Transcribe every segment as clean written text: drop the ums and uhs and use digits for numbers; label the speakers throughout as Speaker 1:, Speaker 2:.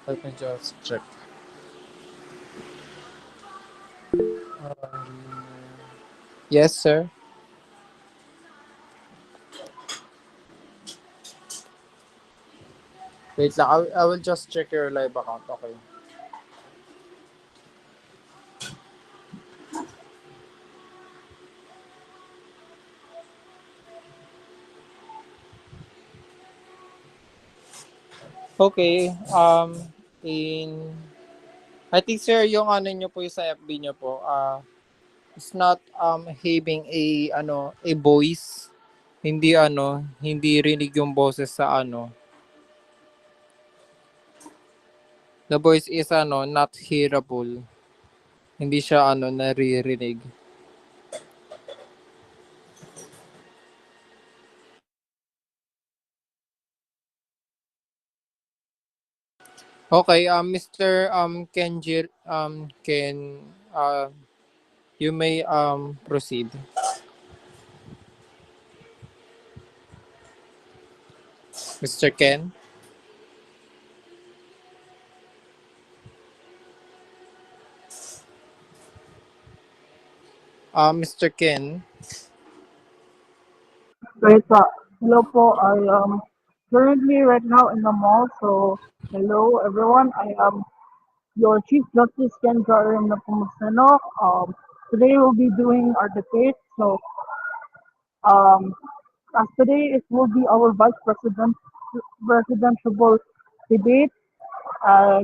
Speaker 1: Let me just check. Yes, sir. Wait lang. I will just check your live account. Okay. Okay. In I think sir, yung ano nyo po yung sa FB nyo po, it's not having a voice. Hindi rinig yung boses sa ano. The voice is not hearable. Hindi siya naririnig. Okay, Mr. Kenjir, can you may proceed. Mr. Ken. Mr. Ken.
Speaker 2: Great. Hello po. I am currently right now in the mall. So hello everyone. I am your Chief Justice Ken Karim Napumusano. Today we'll be doing our debate. So um, as today it will be our Vice President presidential debate.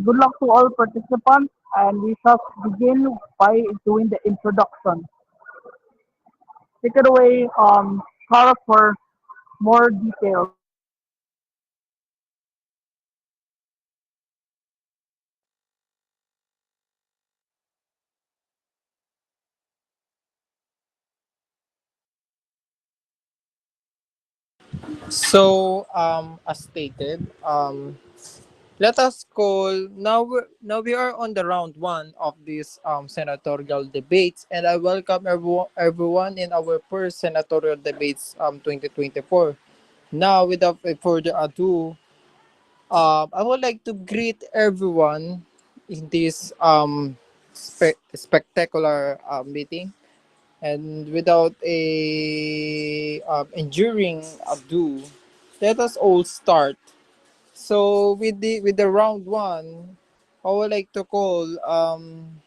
Speaker 2: Good luck to all participants, and we shall begin by doing the introduction. Take it away, Cara, for more details.
Speaker 1: So, as stated, let us call now we are on the round one of this senatorial debates, and I welcome everyone in our first senatorial debates 2024. Now, without further ado, I would like to greet everyone in this spectacular meeting. And without a enduring ado, let us all start. So with the round one, I would like to call um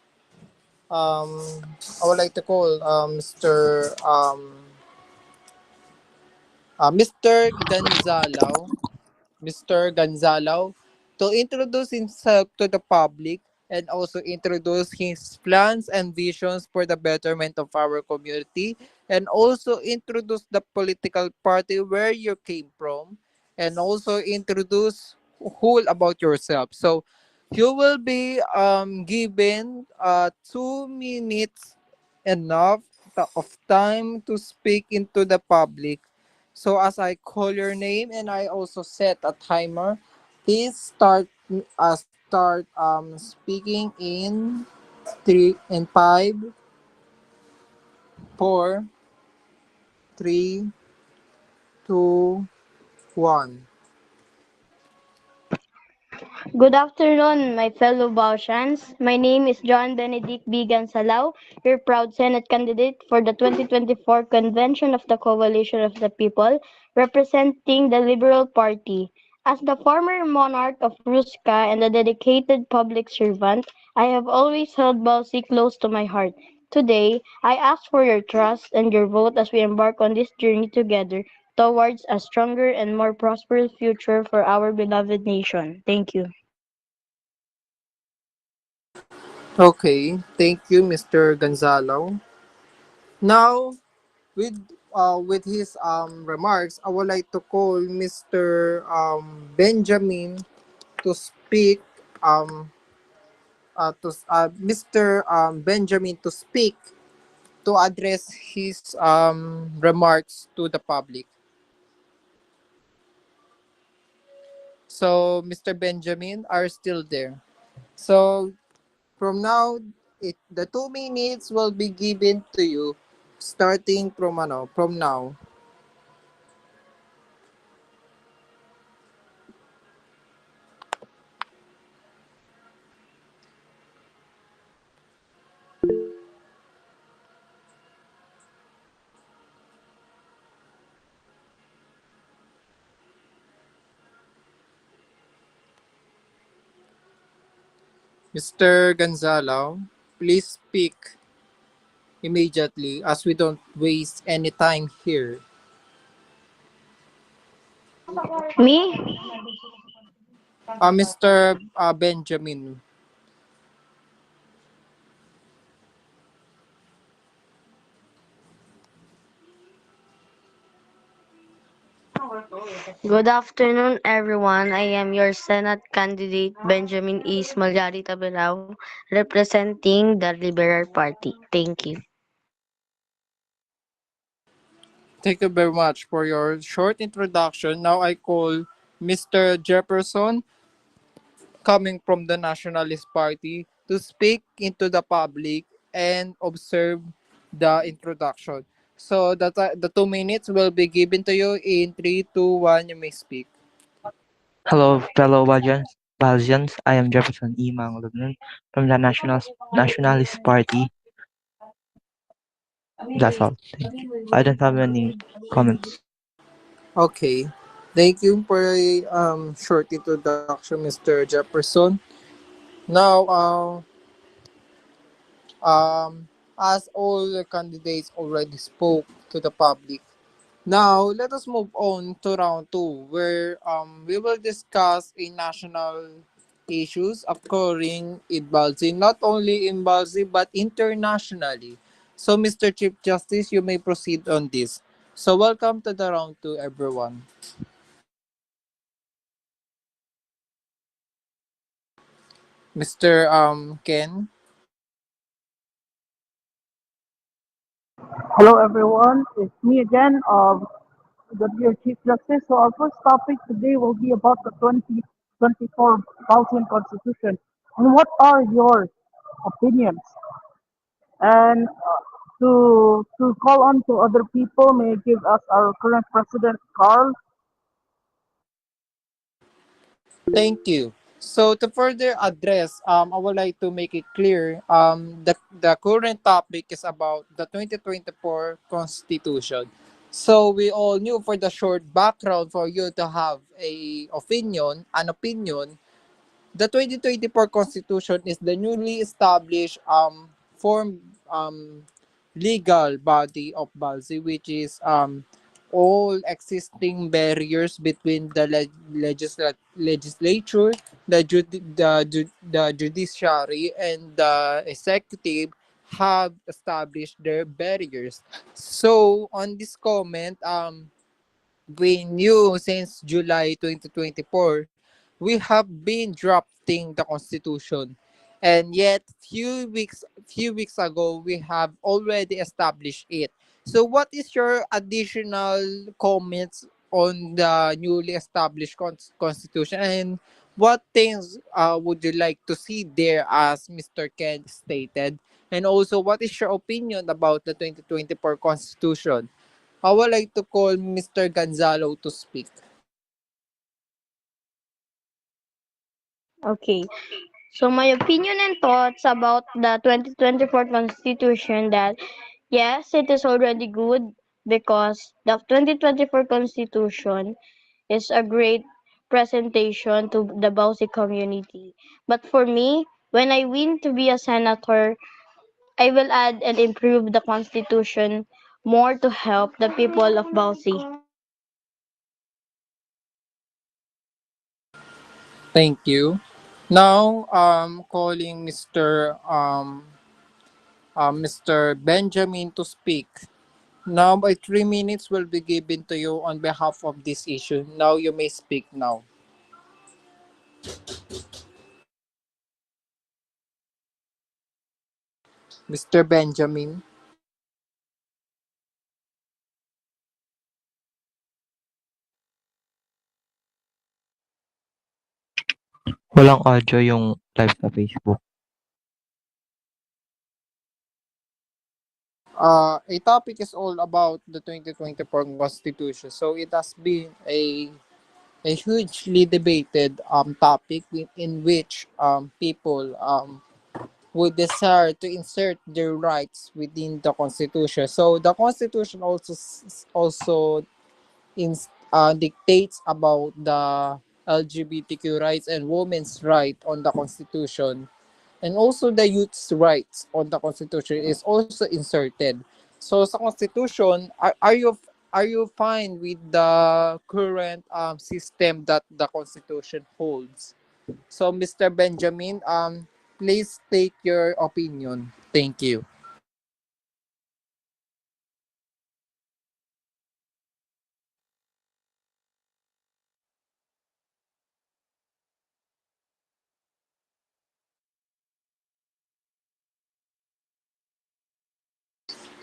Speaker 1: Mr. Gonzalo to introduce himself to the public and also introduce his plans and visions for the betterment of our community, and also introduce the political party where you came from, and also introduce whole about yourself. So you will be given 2 minutes enough of time to speak into the public. So as I call your name and I also set a timer, please start speaking in 5, 4, 3, 2, 1.
Speaker 3: Good afternoon, my fellow Bauchans. My name is John Benedict Bigan Salao, your proud Senate candidate for the 2024 Convention of the Coalition of the People, representing the Liberal Party. As the former monarch of Ruska and a dedicated public servant, I have always held Bausi close to my heart. Today, I ask for your trust and your vote as we embark on this journey together towards a stronger and more prosperous future for our beloved nation. Thank you.
Speaker 1: Okay, thank you, Mr. Gonzalo. Now, with his remarks, I would like to call Mr. Benjamin to speak Mr. Benjamin to speak to address his remarks to the public. So, Mr. Benjamin are still there. So, from now, the 2 minutes will be given to you starting from now. Mr. Gonzalo, please speak immediately as we don't waste any time here.
Speaker 3: Me?
Speaker 1: Mr. Benjamin.
Speaker 3: Good afternoon, everyone. I am your Senate candidate, Benjamin E. Smalyari Tabelao, representing the Liberal Party. Thank you.
Speaker 1: Thank you very much for your short introduction. Now I call Mr. Jefferson, coming from the Nationalist Party, to speak into the public and observe the introduction. So the 2 minutes will be given to you in 3, 2, 1. You may speak.
Speaker 4: Hello, fellow Belgians. I am Jefferson E. Manglugnan from the Nationalist Party. That's all. Thank you. I don't have any comments.
Speaker 1: Okay. Thank you for a short introduction, Mr. Jefferson. Now, as all the candidates already spoke to the public, now let us move on to round two, where we will discuss a national issues occurring in Balzi, not only in Balzi but internationally. So, Mr. Chief Justice, you may proceed on this. So, welcome to the round two, everyone. Mr. Ken.
Speaker 2: Hello everyone, it's me again, your Chief Justice. So our first topic today will be about the 2024 Belgian Constitution. And what are your opinions? And to call on to other people, may I give us our current President, Carl.
Speaker 1: Thank you. So to further address, I would like to make it clear, the current topic is about the 2024 Constitution. So we all knew, for the short background for you to have an opinion, the 2024 Constitution is the newly established form legal body of BALSI, which is all existing barriers between the legislature, the judiciary, and the executive have established their barriers. So on this comment, we knew since July 2024, we have been drafting the Constitution. And yet, few weeks ago, we have already established it. So what is your additional comments on the newly established Constitution? And what things would you like to see there, as Mr. Ken stated? And also, what is your opinion about the 2024 Constitution? I would like to call Mr. Gonzalo to speak.
Speaker 3: Okay. So my opinion and thoughts about the 2024 Constitution that yes, it is already good because the 2024 Constitution is a great presentation to the Bausi community. But for me, when I win to be a senator, I will add and improve the Constitution more to help the people of Bausi.
Speaker 1: Thank you. Now, calling Mr. Benjamin to speak. Now, by 3 minutes will be given to you on behalf of this issue. Now, you may speak now. Mr. Benjamin.
Speaker 4: Walang audio yung live sa Facebook.
Speaker 1: A topic is all about the 2024 Constitution. So, it has been a hugely debated topic in which people would desire to insert their rights within the Constitution. So the Constitution also dictates about the LGBTQ rights and women's right on the Constitution. And also the youth's rights on the Constitution is also inserted. So sa Constitution, are you fine with the current system that the Constitution holds? So Mr. Benjamin, please state your opinion. Thank you.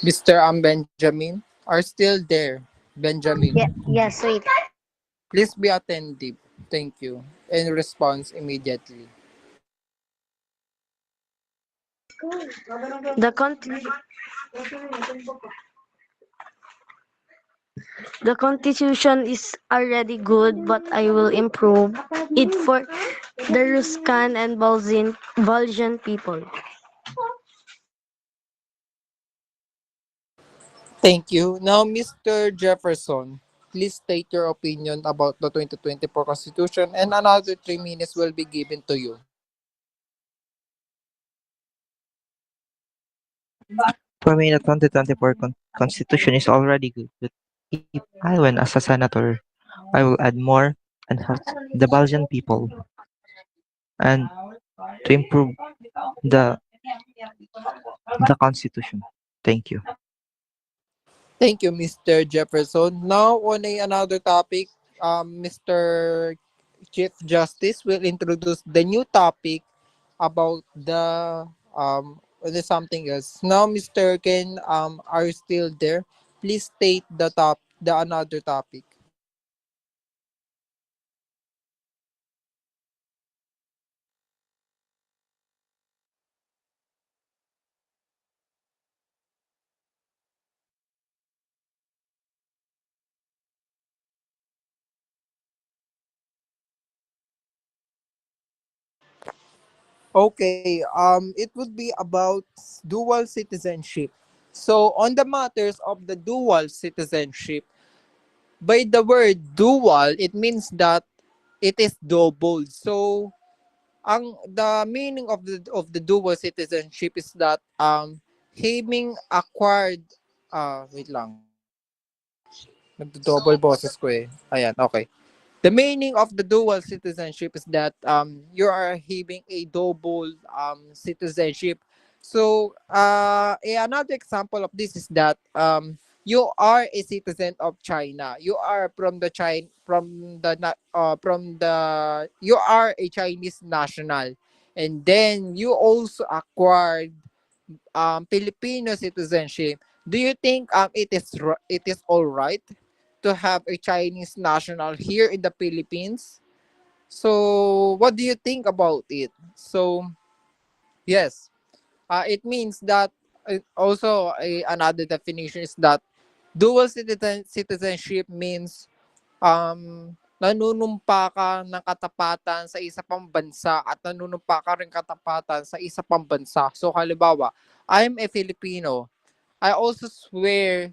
Speaker 1: Mr. Benjamin, are still there. Benjamin,
Speaker 3: Yes, wait.
Speaker 1: please be attentive. Thank you. And response immediately.
Speaker 5: The, con- the Constitution is already good, but I will improve it for the Ruskan and Baljan people.
Speaker 1: Thank you. Now, Mr. Jefferson, please state your opinion about the 2024 Constitution and another 3 minutes will be given to you.
Speaker 4: For me, the 2024 Constitution is already good, but if I win as a senator, I will add more and help the Belgian people and to improve the the Constitution. Thank you.
Speaker 1: Thank you, Mr. Jefferson. Now, on another topic, Mr. Chief Justice will introduce the new topic about the something else. Now, Mr. Ken, are you still there? Please state the another topic. Okay, it would be about dual citizenship. So, on the matters of the dual citizenship, by the word dual, it means that it is double. So, the meaning of the dual citizenship is that having acquired wait lang. Nagdo-double boses ko eh. Ayan, okay. The meaning of the dual citizenship is that you are having a double citizenship. So another example of this is that you are a citizen of China. You are from the you are a Chinese national, and then you also acquired Filipino citizenship. Do you think it is all right to have a Chinese national here in the Philippines? So, what do you think about it? So, yes, it means that another definition is that citizenship means nanunumpa ka ng katapatan sa isa pang bansa at nanunumpa ka rin katapatan sa isa pang bansa. So, halimbawa, I'm a Filipino. I also swear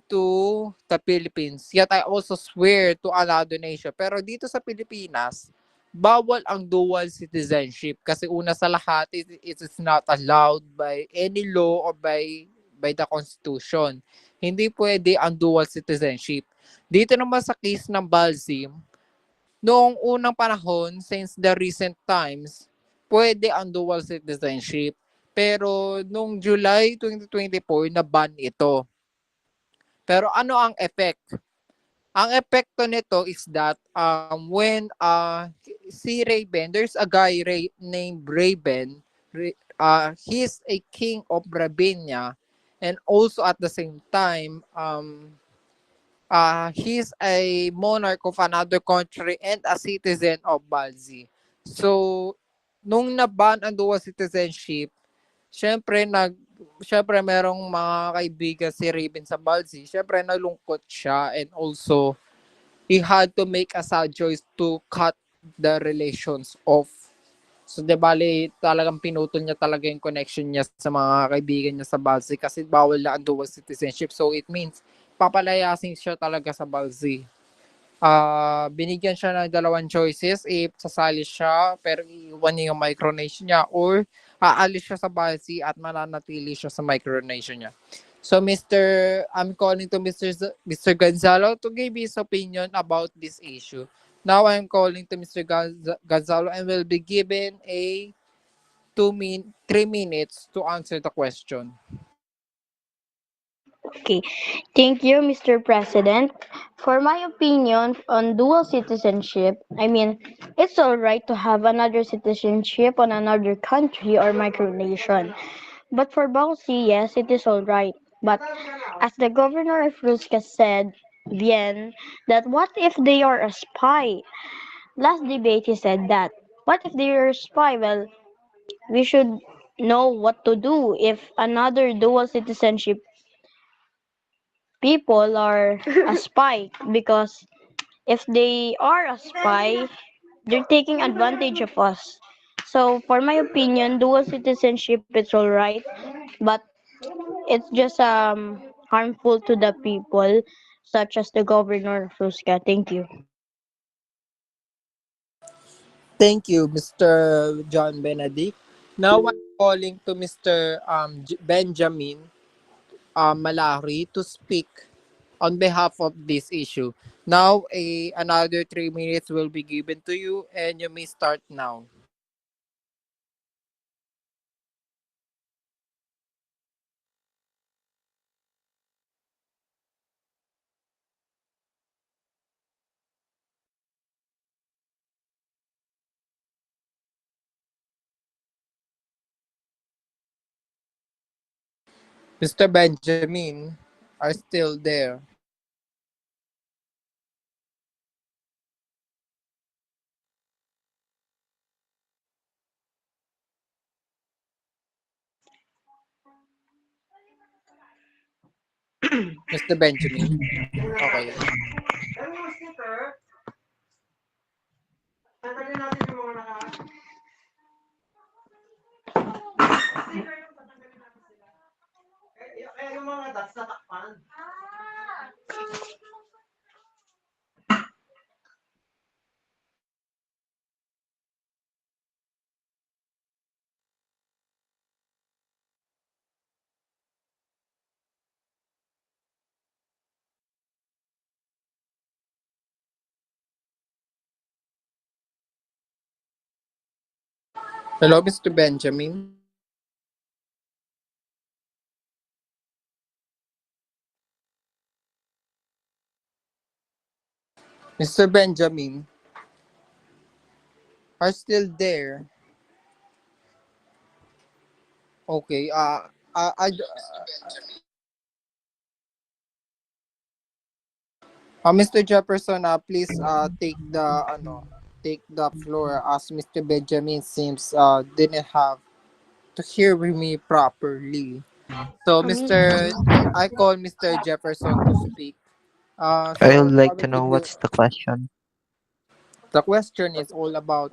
Speaker 1: to the Philippines. Yet I also swear to another nation. Pero dito sa Pilipinas, bawal ang dual citizenship kasi una sa lahat, it is not allowed by any law or by the Constitution. Hindi pwede ang dual citizenship. Dito naman sa case ng Balsim, noong unang panahon, since the recent times, pwede ang dual citizenship. Pero noong July 2024, na-ban ito. Pero ano ang effect? Ang epekto nito is that when si Raven, there's a guy named Raven, he's a king of Ravinia, and also at the same time, he's a monarch of another country and a citizen of Balzi. So, nung naban ang dual citizenship, syempre syempre merong mga kaibigan si Raven sa Balzi. Syempre nalungkot siya and also he had to make a sad choice to cut the relations off. So, di bali, talagang pinutol niya talaga yung connection niya sa mga kaibigan niya sa Balzi kasi bawal na ang dual citizenship. So, it means papalayasin siya talaga sa Balzi. binigyan siya ng dalawang choices if sasali siya pero iiwan niya yung micronation niya or aalis siya sa Balsi at mananatili siya sa micronation niya. So I'm calling to Mr. Gonzalo to give his opinion about this issue. Now I'm calling to Mr. Gonzalo and will be given a 3 minutes to answer the question.
Speaker 3: Okay, thank you, Mr. President. For my opinion on dual citizenship, I mean, it's alright to have another citizenship on another country or micronation. But for Bausi, yes, it is alright. But as the governor of Ruska said, Bien, that what if they are a spy? Last debate he said that. What if they are a spy? Well, we should know what to do if another dual citizenship people are a spy because if they are a spy, they're taking advantage of us. So, for my opinion, dual citizenship is alright, but it's just harmful to the people, such as the governor of Ruska. Thank you.
Speaker 1: Thank you, Mr. John Benedict. Now I'm calling to Mr. Benjamin Malari to speak on behalf of this issue. Now, another 3 minutes will be given to you, and you may start now. Mr. Benjamin are still there. Mr. Benjamin. Okay. Hello, Mr. Benjamin. Mr. Benjamin are still there. Okay. Mr. Jefferson, please take the floor as Mr. Benjamin seems didn't have to hear me properly. So I call Mr. Jefferson to speak.
Speaker 4: I would
Speaker 1: So
Speaker 4: like to
Speaker 1: probably
Speaker 4: know what's the question.
Speaker 1: the question is all about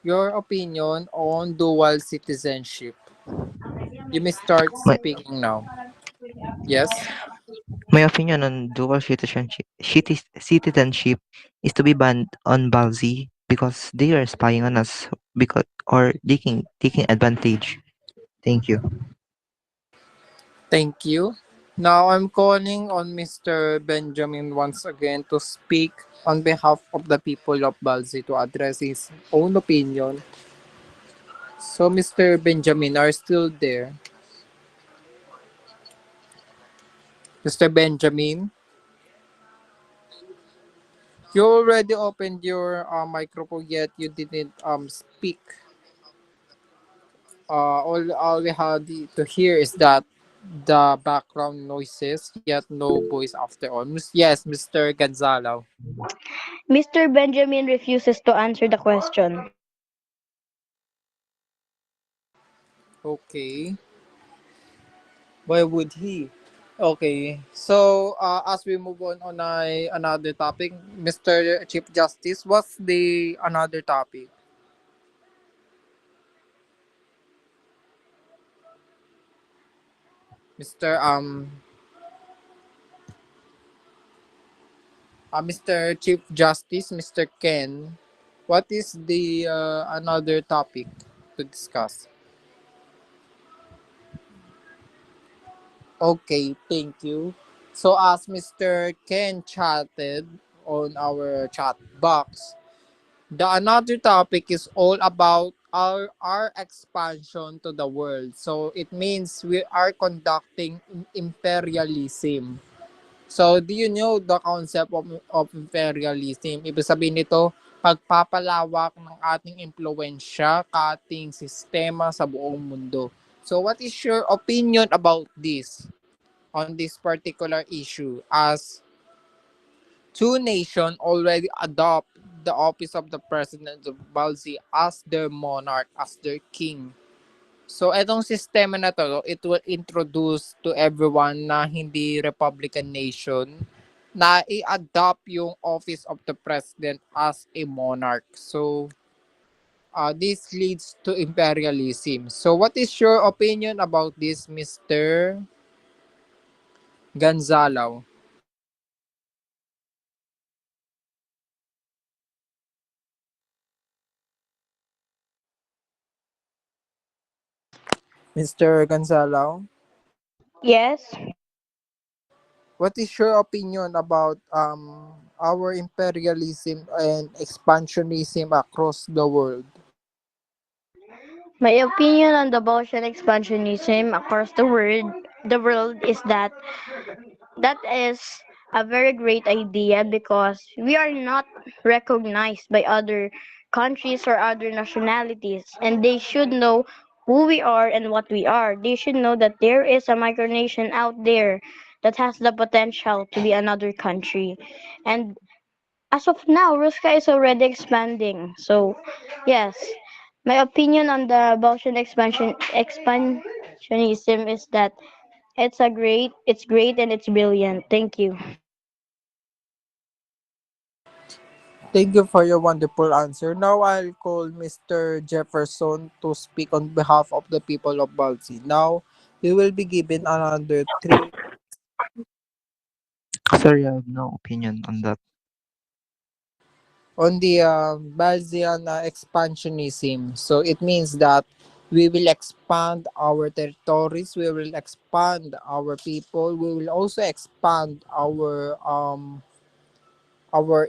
Speaker 1: your opinion on dual citizenship. You may start
Speaker 4: My,
Speaker 1: speaking now. Yes.
Speaker 4: my opinion on dual citizenship is to be banned on Balzi because they are spying on us because or taking advantage. Thank you.
Speaker 1: Thank you. Now I'm calling on Mr. Benjamin once again to speak on behalf of the people of Balzi to address his own opinion. So Mr. Benjamin are still there. Mr. Benjamin, you already opened your microphone yet you didn't speak. All we had to hear is that the background noises yet no voice after all. Yes, Mr. Gonzalo.
Speaker 3: Mr. Benjamin refuses to answer the question.
Speaker 1: Okay. Why would he? Okay. So, as we move on another topic, Mr. Chief Justice, what's the another topic? Mr. Mr. Chief Justice, Mr. Ken, what is the another topic to discuss? Okay, thank you. So as Mr. Ken chatted on our chat box, the another topic is all about our expansion to the world. So it means we are conducting imperialism. So do you know the concept of imperialism? Ibig sabihin nito, pagpapalawak ng ating impluensya, ating sistema sa buong mundo. So what is your opinion about this? On this particular issue, as two nations already adopt the office of the president of Balzi as their monarch, as their king. So, etong sistema na to, it will introduce to everyone na hindi Republican nation na i-adopt yung office of the president as a monarch. So, this leads to imperialism. So, what is your opinion about this, Mr. Gonzalo? Mr. Gonzalo?
Speaker 3: Yes.
Speaker 1: What is your opinion about our imperialism and expansionism across the world?
Speaker 3: My opinion on the Bosnian expansionism across the world is that that is a very great idea because we are not recognized by other countries or other nationalities, and they should know who we are and what we are. They should know that there is a micronation out there that has the potential to be another country. And as of now, Ruska is already expanding. So, yes, my opinion on the Bosnian expansionism is that it's great and it's brilliant. Thank you.
Speaker 1: Thank you for your wonderful answer. Now I'll call Mr. Jefferson to speak on behalf of the people of Balsi. Now, we will be given another three
Speaker 4: Sorry, I have no opinion on that.
Speaker 1: on the Balsian expansionism. So it means that we will expand our territories, we will expand our people, we will also expand our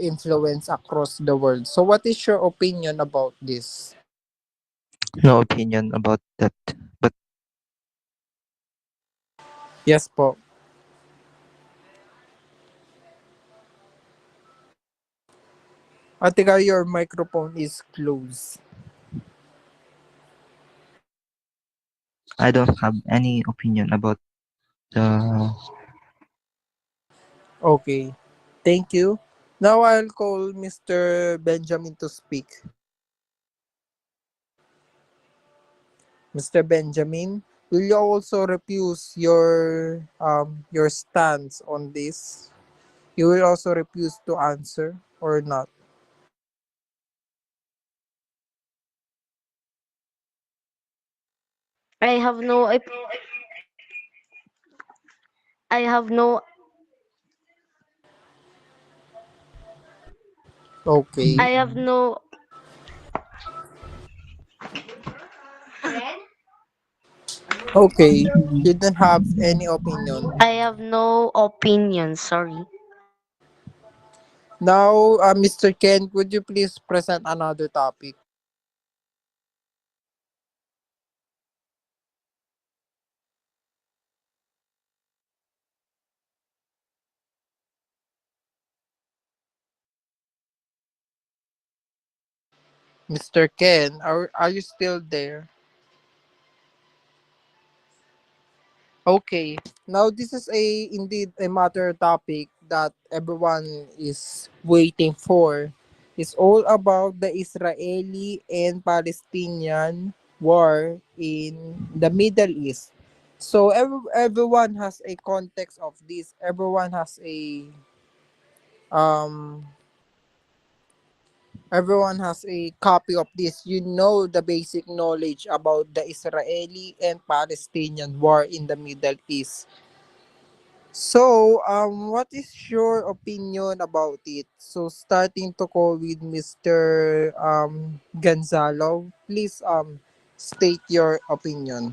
Speaker 1: influence across the world. So what is your opinion about this?
Speaker 4: No opinion about that. But
Speaker 1: Yes po. Atika, your microphone is closed.
Speaker 4: I don't have any opinion about the.
Speaker 1: Okay. Thank you. Now I'll call Mr. Benjamin to speak. Mr. Benjamin, will you also refuse your stance on this? You will also refuse to answer or not?
Speaker 5: I have no I have no I
Speaker 1: Okay.
Speaker 5: have no
Speaker 1: Okay. You don't have any opinion.
Speaker 5: I have no opinion, sorry.
Speaker 1: Now, Mr. Ken, would you please present another topic? Mr. Ken, are you still there? Okay. Now this is a indeed a matter topic that everyone is waiting for. It's all about the Israeli and Palestinian war in the Middle East. So everyone has a context of this. Um everyone has a copy of this. You know the basic knowledge about the Israeli and Palestinian war in the Middle East. So, what is your opinion about it? So, starting to go with Mr. Gonzalo, please state your opinion.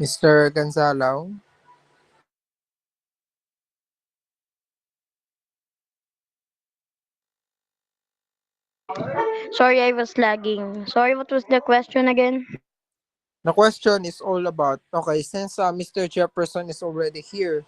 Speaker 1: Mr. Gonzalo.
Speaker 3: Sorry, I was lagging. Sorry, what was the question again?
Speaker 1: The question is all about, okay, since Mr. Jefferson is already here,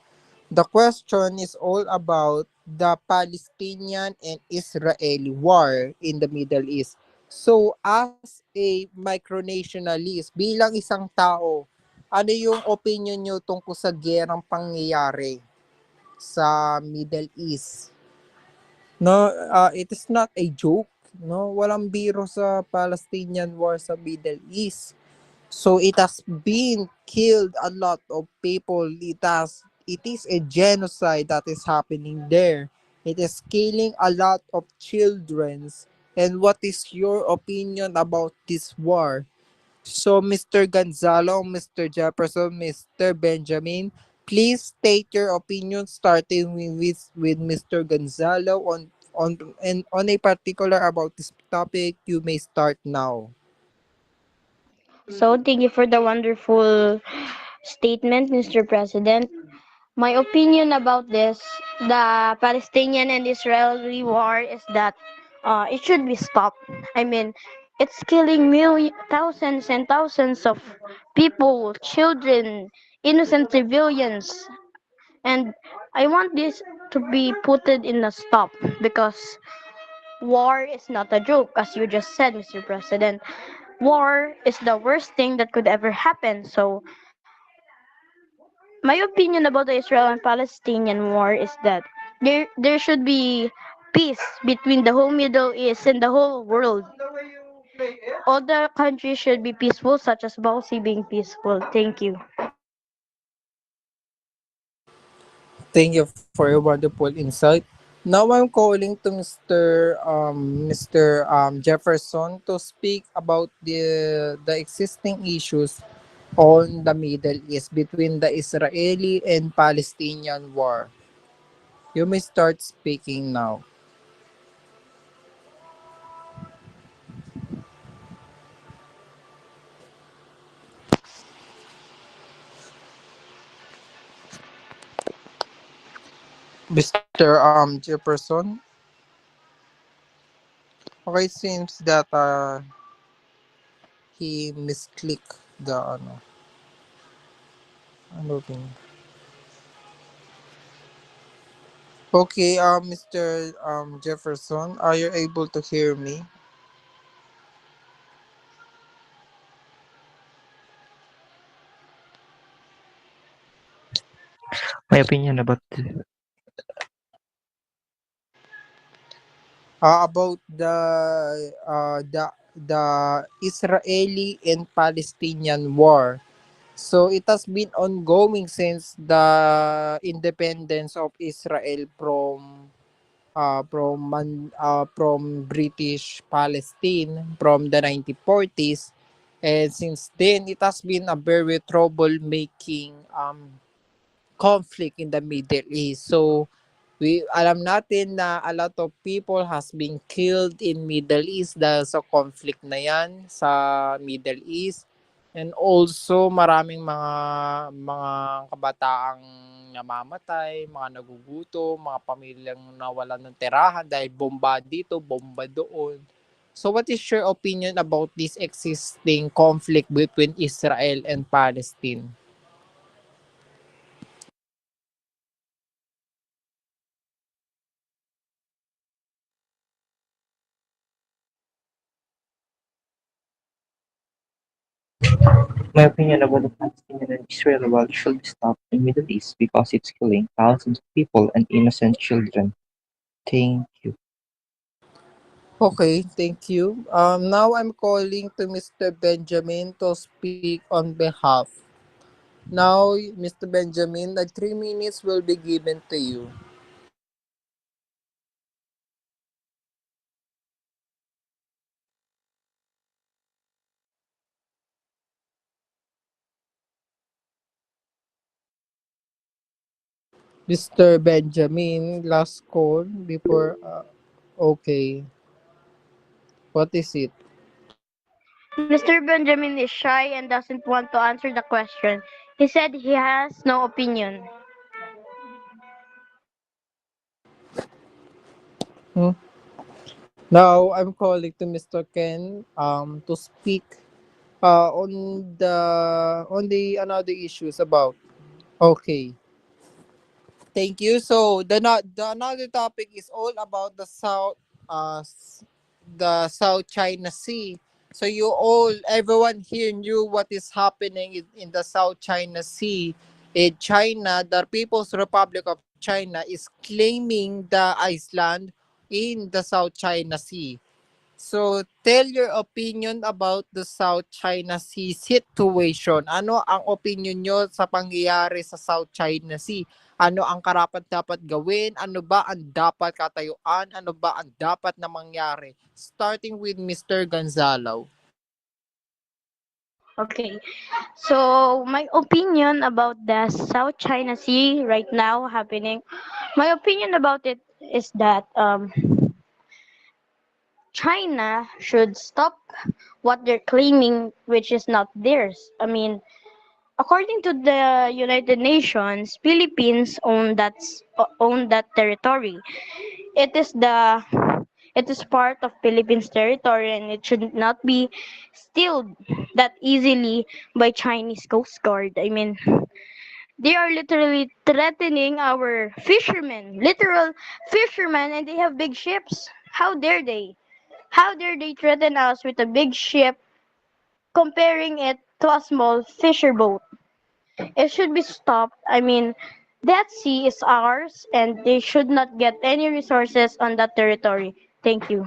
Speaker 1: the question is all about the Palestinian and Israeli war in the Middle East. So, as a micronationalist, bilang isang tao, ano yung opinion nyo tungkol sa gerang pangyayari sa Middle East? No, it is not a joke. No, walang biro sa Palestinian war sa Middle East. So it has been killed a lot of people. It is a genocide that is happening there. It is killing a lot of children. And what is your opinion about this war? So Mr. Gonzalo, Mr. Jefferson, Mr. Benjamin, please state your opinion starting with Mr. Gonzalo on a particular about this topic. You may start now.
Speaker 3: So, thank you for the wonderful statement, Mr. President. My opinion about this, the Palestinian and Israeli war, is that it should be stopped. I mean, it's killing thousands and thousands of people, children, innocent civilians, and I want this to be put in a stop because war is not a joke, as you just said, Mr. President. War is the worst thing that could ever happen. So, my opinion about the Israel and Palestinian war is that there should be peace between the whole Middle East and the whole world. All the countries should be peaceful, such as Bausi being peaceful. Thank you.
Speaker 1: Thank you for your wonderful insight. Now I'm calling to Mr. Jefferson to speak about the existing issues on the Middle East between the Israeli and Palestinian war. You may start speaking now. Mr. Jefferson, okay, seems that he misclicked the ano thing. Okay, Mr. Jefferson, are you able to hear me?
Speaker 4: My opinion about
Speaker 1: About the Israeli and Palestinian war. So it has been ongoing since the independence of Israel from British Palestine from the 1940s, and since then it has been a very troublemaking conflict in the Middle East. So we alam natin na a lot of people has been killed in Middle East dahil sa conflict na yan sa Middle East. And also maraming mga kabataang namamatay, mga nagugutom, mga pamilyang nawalan ng tirahan dahil bomba dito, bomba doon. So what is your opinion about this existing conflict between Israel and Palestine?
Speaker 4: my opinion about the Palestinian and Israeli war should be stopped in Middle East because it's killing thousands of people and innocent children. Thank you.
Speaker 1: Okay, thank you. Now I'm calling to Mr. Benjamin to speak on behalf. Now, Mr. Benjamin, the 3 minutes will be given to you. Mr. Benjamin, last call before. Okay, what is it?
Speaker 3: Mr. Benjamin is shy and doesn't want to answer the question. He said he has no opinion.
Speaker 1: Hmm? Now I'm calling to Mr. Ken to speak on the another issues about. Okay. Thank you. So the another topic is all about the South China Sea. So you all everyone here knew what is happening in the South China Sea. In China, the People's Republic of China is claiming the island in the South China Sea. So, tell your opinion about the South China Sea situation. Ano ang opinion nyo sa pangyayari sa South China Sea? Ano ang karapat dapat gawin? Ano ba ang dapat katayuan? Ano ba ang dapat na mangyari? Starting with Mr. Gonzalo.
Speaker 3: Okay. So, my opinion about the South China Sea right now happening, my opinion about it is that China should stop what they're claiming, which is not theirs. I mean, according to the United Nations, Philippines own that territory. It is the it is part of Philippines territory and it should not be stealed that easily by Chinese Coast Guard. I mean, they are literally threatening our fishermen, literal fishermen, and they have big ships. How dare they? How dare they threaten us with a big ship comparing it to a small fisher boat? It should be stopped. I mean, that sea is ours and they should not get any resources on that territory. Thank you.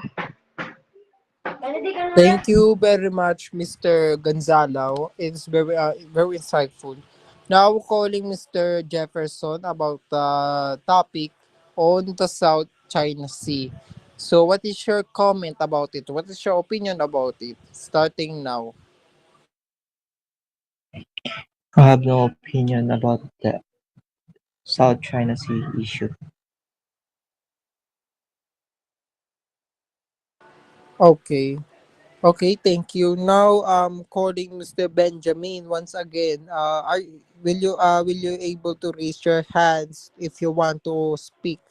Speaker 1: Thank you very much, Mr. Gonzalo. It's very insightful. Now calling Mr. Jefferson about the topic on the South China Sea. So, what is your comment about it? What is your opinion about it? Starting now.
Speaker 4: I have no opinion about the South China Sea issue.
Speaker 1: Okay. Okay, thank you. Now calling Mr. Benjamin once again. Will you able to raise your hands if you want to speak?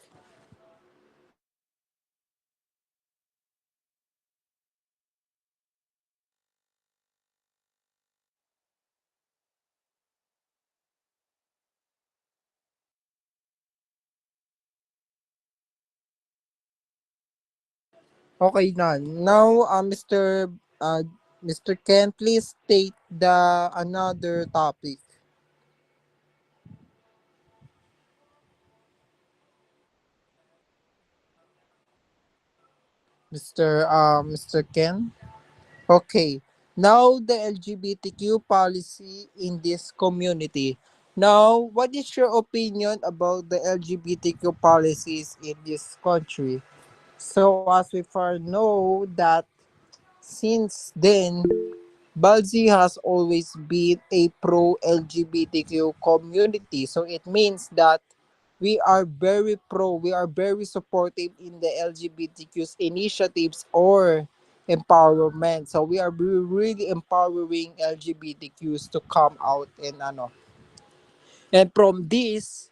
Speaker 1: Okay na. Now, uh, Mr. Ken, please state the another topic. Mr. Ken. Okay. Now, the LGBTQ policy in this community. Now, what is your opinion about the LGBTQ policies in this country? So, as we far know that since then, Balzi has always been a pro LGBTQ community. So it means that we are very supportive in the LGBTQ's initiatives or empowerment. So we are really empowering LGBTQs to come out and ano. And from this,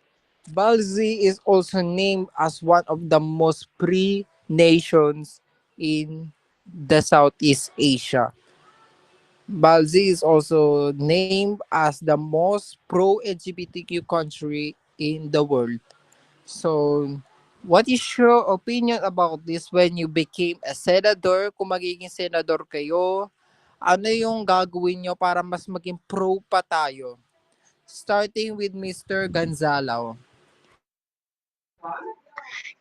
Speaker 1: Balzi is also named as one of the most free nations in the Southeast Asia. Balzi is also named as the most pro-LGBTQ country in the world. So, what is your opinion about this when you became a senator? Kung magiging senador kayo, ano yung gagawin nyo para mas maging pro pa tayo? Starting with Mr. Gonzalo.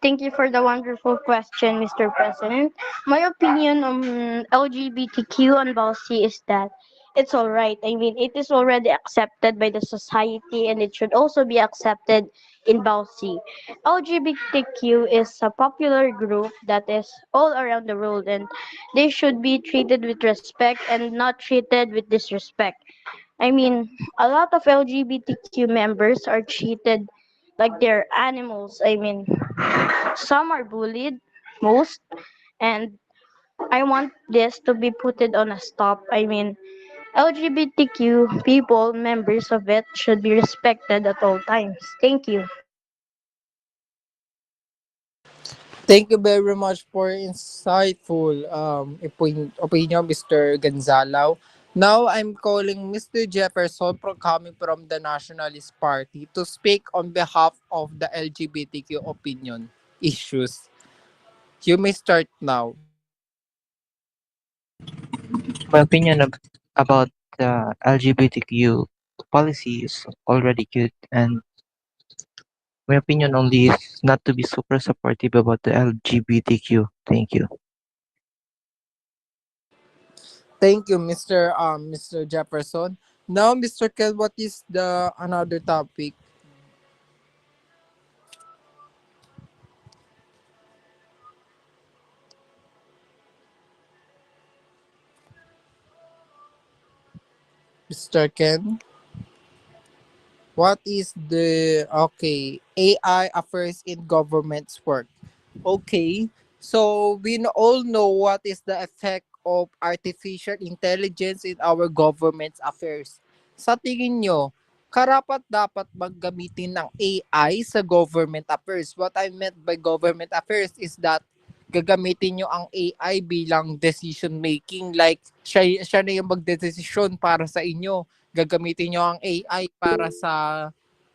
Speaker 3: Thank you for the wonderful question, Mr. President. My opinion on LGBTQ and Balsi is that it's all right. I mean, it is already accepted by the society and it should also be accepted in Balsi. LGBTQ is a popular group that is all around the world and they should be treated with respect and not treated with disrespect. I mean, a lot of LGBTQ members are treated like they're animals. I mean, some are bullied, most, and I want this to be put on a stop. I mean, LGBTQ people, members of it, should be respected at all times. Thank you.
Speaker 1: Thank you very much for insightful opinion, Mr. Gonzalo. Now I'm calling Mr. Jefferson coming from the Nationalist Party to speak on behalf of the LGBTQ opinion issues. You may start now.
Speaker 4: My opinion about the LGBTQ policy is already good, and my opinion only is not to be super supportive about the LGBTQ. Thank you.
Speaker 1: Thank you, Mr. Jefferson. Now, Mr. Kel, what is the another topic? Mr. Ken? What is the AI affairs in government's work? Okay, so all know what is the effect of artificial intelligence in our government's affairs. Sa tingin nyo, karapat dapat maggamitin ng AI sa government affairs. What I meant by government affairs is that gagamitin nyo ang AI bilang decision making, like siya na yung magdedesisyon para sa inyo. Gagamitin nyo ang AI para sa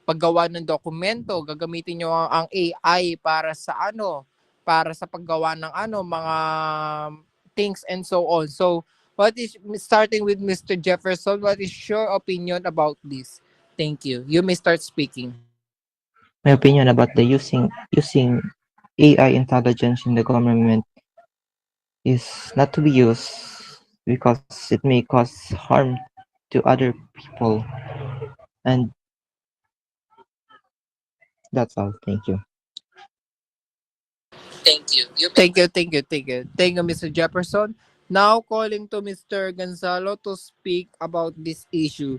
Speaker 1: paggawa ng dokumento, gagamitin nyo ang AI para sa para sa paggawa ng mga things and so on. So, what is starting with Mr. Jefferson, what is your opinion about this? Thank you. You may start speaking.
Speaker 4: My opinion about the using AI intelligence in the government is not to be used because it may cause harm to other people, and that's all. Thank you.
Speaker 1: Thank you, Mr. Jefferson. Now calling to Mr. Gonzalo to speak about this issue.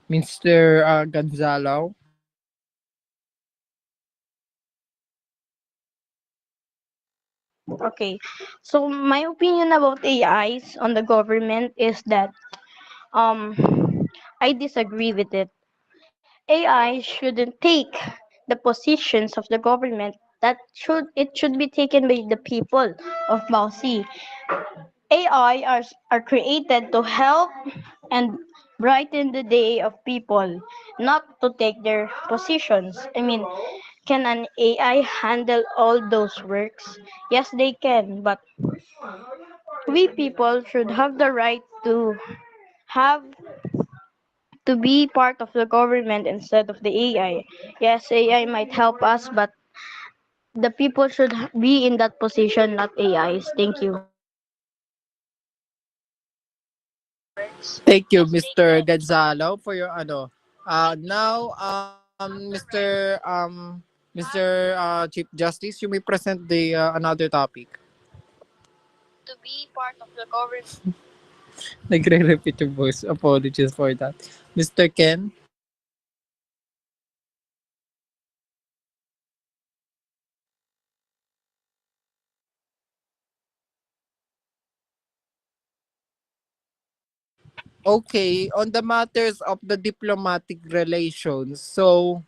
Speaker 1: Mr. Gonzalo.
Speaker 3: Okay, so my opinion about AIs on the government is that um I disagree with it. AI shouldn't take the positions of the government that should be taken by the people of Bausi. AI are created to help and brighten the day of people, not to take their positions. I mean, can an AI handle all those works? Yes, they can, but we people should have the right have to be part of the government instead of the AI. Yes, AI might help us, but the people should be in that position, not AIs. Thank you.
Speaker 1: Thank you, Mr. Gonzalo, for your now, Mr. Chief Justice, you may present the another topic.
Speaker 3: To be part of the government.
Speaker 1: Nagre-repeat yung voice. Apologies for that. Mr. Ken? Okay, on the matters of the diplomatic relations, so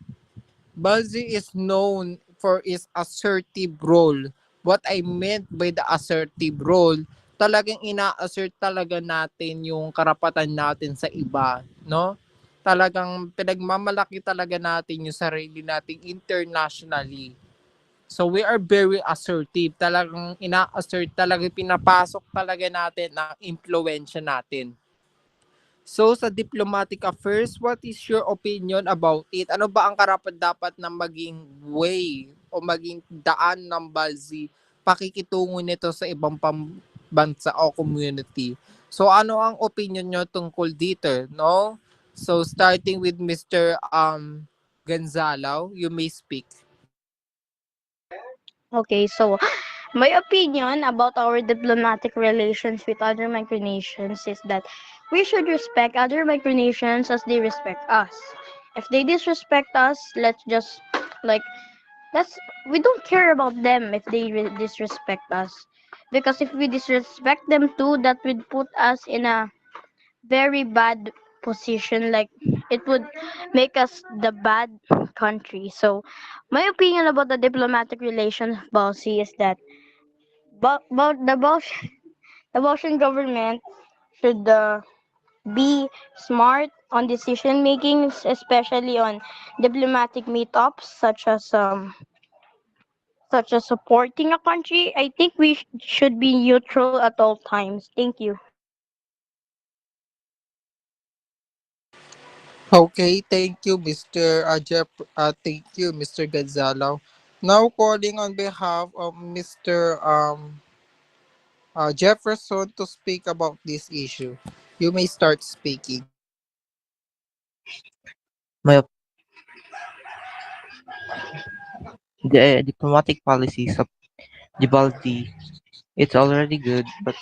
Speaker 1: Balzi is known for its assertive role. What I meant by the assertive role, talagang ina-assert talaga natin yung karapatan natin sa iba, no? Talagang pinagmamalaki talaga natin yung sarili natin internationally. So we are very assertive. Talagang ina-assert, talagang pinapasok talaga natin ang impluensya natin. So sa diplomatic affairs, what is your opinion about it? Ano ba ang karapat-dapat na maging way o maging daan ng Balzi pakikitungo nito sa ibang bansa o community? So ano ang opinion nyo tungkol dito, no? So starting with Mr. Gonzalo, you may speak.
Speaker 3: Okay, so My opinion about our diplomatic relations with other micronations is that we should respect other micronations as they respect us. If they disrespect us, let's just like that's we don't care about them if they disrespect us, because if we disrespect them too, that would put us in a very bad position. Like it would make us the bad country. So my opinion about the diplomatic relations policy is that the Boston government should be smart on decision making, especially on diplomatic meetups such as supporting a country. I think we should be neutral at all times. Thank you.
Speaker 1: Okay, thank you, Mr. Thank you, Mr. Gonzalo. Now calling on behalf of Mr. Jefferson to speak about this issue. You may start speaking.
Speaker 4: My op- the diplomatic policies of Gibaldi, it's already good, but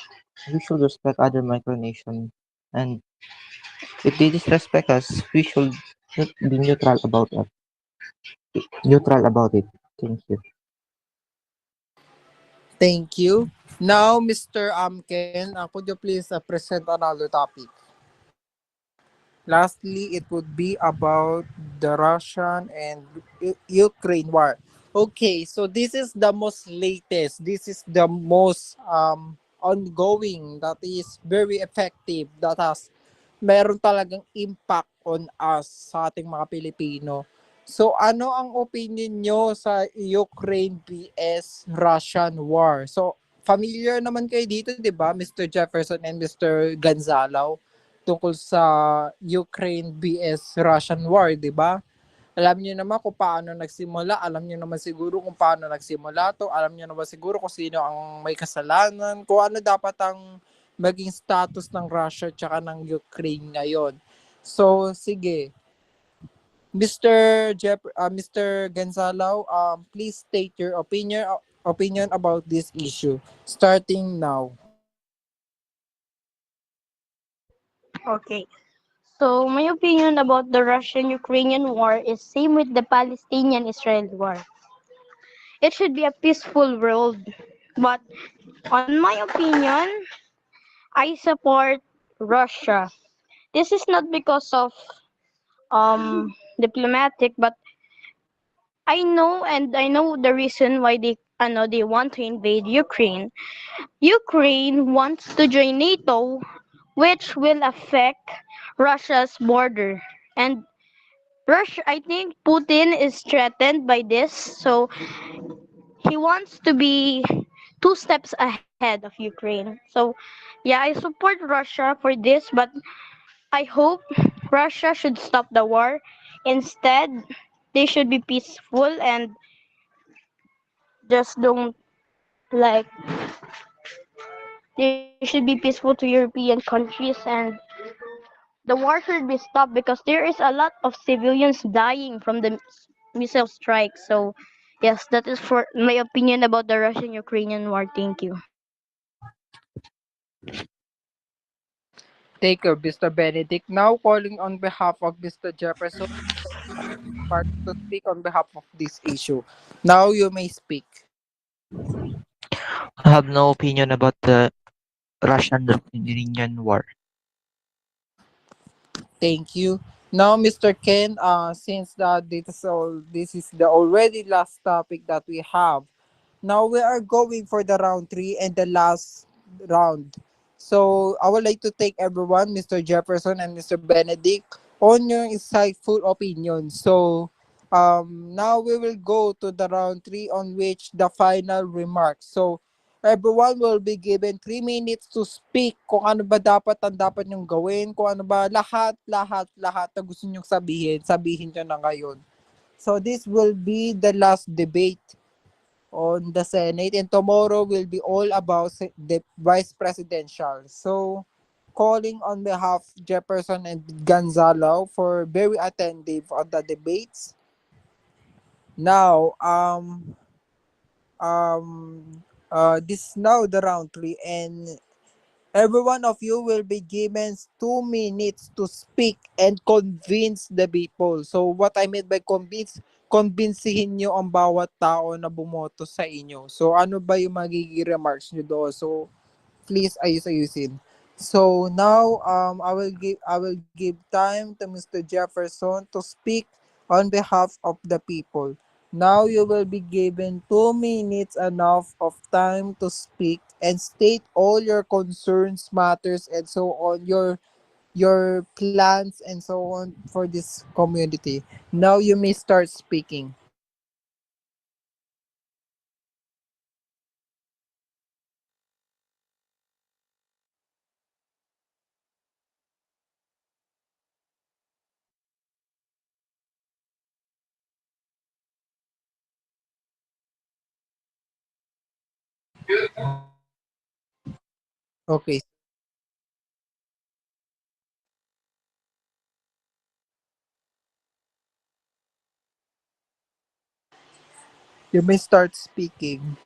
Speaker 4: we should respect other micronations. And if they disrespect us, we should be neutral about it. Thank you.
Speaker 1: Thank you. Now, Mr. Ken, could you please present another topic? Lastly, it would be about the Russian and Ukraine war. Okay, so this is the most latest. This is the most ongoing, that is very effective, that has meron talagang impact on us sa ating mga Pilipino. So ano ang opinion nyo sa Ukraine vs Russian war? So familiar naman kayo dito, 'di ba, Mr. Jefferson and Mr. Gonzalo, tungkol sa Ukraine vs Russian war, 'di ba? Alam niyo naman kung paano nagsimula, alam niyo naman siguro kung paano nagsimula to, alam niyo naman siguro kung sino ang may kasalanan, kung ano dapat ang maging status ng Russia tsaka ng Ukraine ngayon. So, sige. Mr. Gonzalo, please state your opinion about this issue starting now.
Speaker 3: Okay. So my opinion about the Russian-Ukrainian war is same with the Palestinian-Israel war. It should be a peaceful world. But on my opinion, I support Russia. This is not because of diplomatic, but I know the reason why they want to invade Ukraine. Ukraine wants to join NATO, which will affect Russia's border. And Russia, I think Putin is threatened by this, so he wants to be two steps ahead of Ukraine. So, yeah, I support Russia for this, but I hope Russia should stop the war. Instead, they should be peaceful and just don't like they should be peaceful to European countries, and the war should be stopped because there is a lot of civilians dying from the missile strikes. So, yes, that is for my opinion about the Russian-Ukrainian war. Thank you.
Speaker 1: Take care, Mr. Benedict. Now calling on behalf of Mr. Jefferson part to speak on behalf of this issue. Now you may speak.
Speaker 4: I have no opinion about the Russian-Ukrainian war.
Speaker 1: Thank you. Now, Mr. Ken, since this is the already last topic that we have. Now we are going for the round three and the last round. So I would like to thank everyone, Mr. Jefferson and Mr. Benedict, on your insightful opinions. So now we will go to the round three, on which the final remarks. So everyone will be given 3 minutes to speak kung ano ba ang dapat nyong gawin, kung ano ba lahat na gusto nyong sabihin, sabihin nyo na ngayon. So this will be the last debate on the Senate, and tomorrow will be all about the vice presidential. So calling on behalf Jefferson and Gonzalo for very attentive on the debates. Now, um, This is now the round three, and every one of you will be given 2 minutes to speak and convince the people. So what I mean by convince, convincehin nyo ang bawat tao na bumoto sa inyo. So ano ba yung magiging remarks nyo doon? So please ayusin. So now I will give time to Mr. Jefferson to speak on behalf of the people. Now you will be given 2 minutes enough of time to speak and state all your concerns, matters, and so on, your plans and so on for this community. Now you may start speaking. Okay, you may start speaking.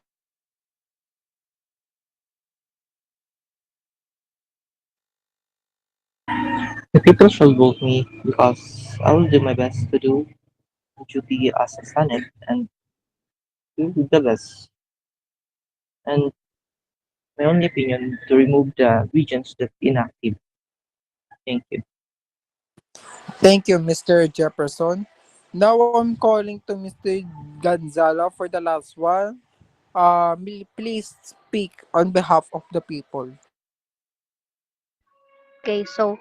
Speaker 4: The people shall vote me because I will do my best to do duty as a Senate and do the best. And my only opinion to remove the regions that inactive. Thank you.
Speaker 1: Thank you, Mr. Jefferson. Now I'm calling to Mr. Gonzalo for the last one. Please speak on behalf of the people.
Speaker 3: Okay, so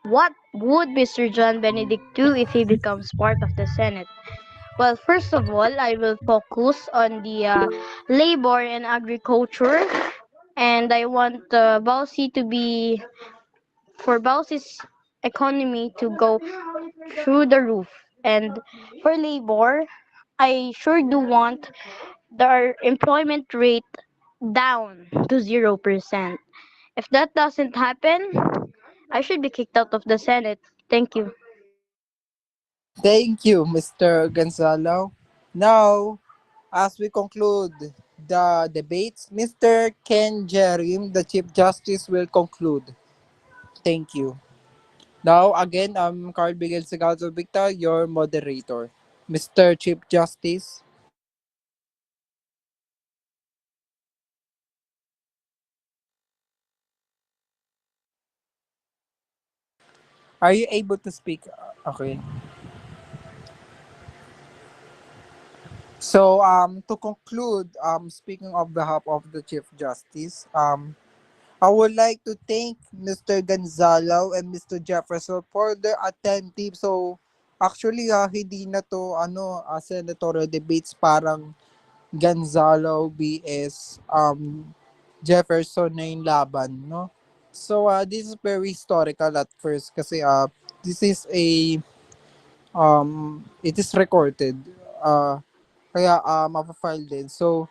Speaker 3: what would Mr. John Benedict do if he becomes part of the Senate? Well, first of all, I will focus on the labor and agriculture, and I want Bausi to be for Bausi's economy to go through the roof. And for labor, I sure do want their employment rate down to 0%. If that doesn't happen, I should be kicked out of the Senate. Thank you.
Speaker 1: Thank you, Mr. Gonzalo. Now, as we conclude the debates, Mr. Ken Jerim, the Chief Justice, will conclude. Thank you. Now, again, I'm Carl Miguel Sigalzo Victor, your moderator. Mr. Chief Justice, are you able to speak? Okay. So, to conclude, speaking of behalf of the Chief Justice, I would like to thank Mr. Gonzalo and Mr. Jefferson for their attentive. So, actually, hindi na to, senatorial debates, parang Gonzalo vs. Jefferson na yung laban, no? So, this is very historical at first kasi, this is a, it is recorded. Uh, kaya, mapafile din. So,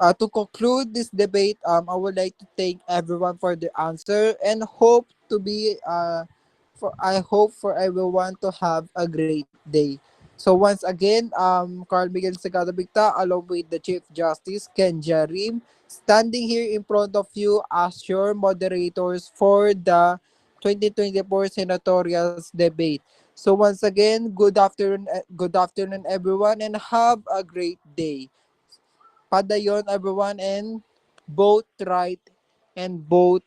Speaker 1: to conclude this debate, I would like to thank everyone for the answer and hope to be I hope for everyone to have a great day. So once again, Carl Miguel Sagada Bigta along with the Chief Justice Ken Jarim standing here in front of you as your moderators for the 2024 senatorials debate. So once again, good afternoon everyone and have a great day. Padayon everyone and vote right and vote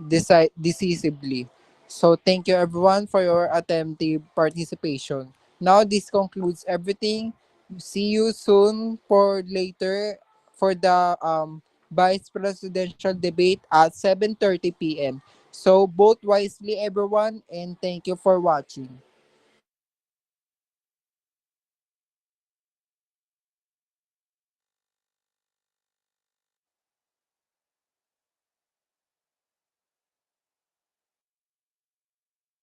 Speaker 1: decisively. So thank you everyone for your attentive participation. Now this concludes everything. See you soon for later for the vice presidential debate at 7:30 p.m. So vote wisely everyone and thank you for watching.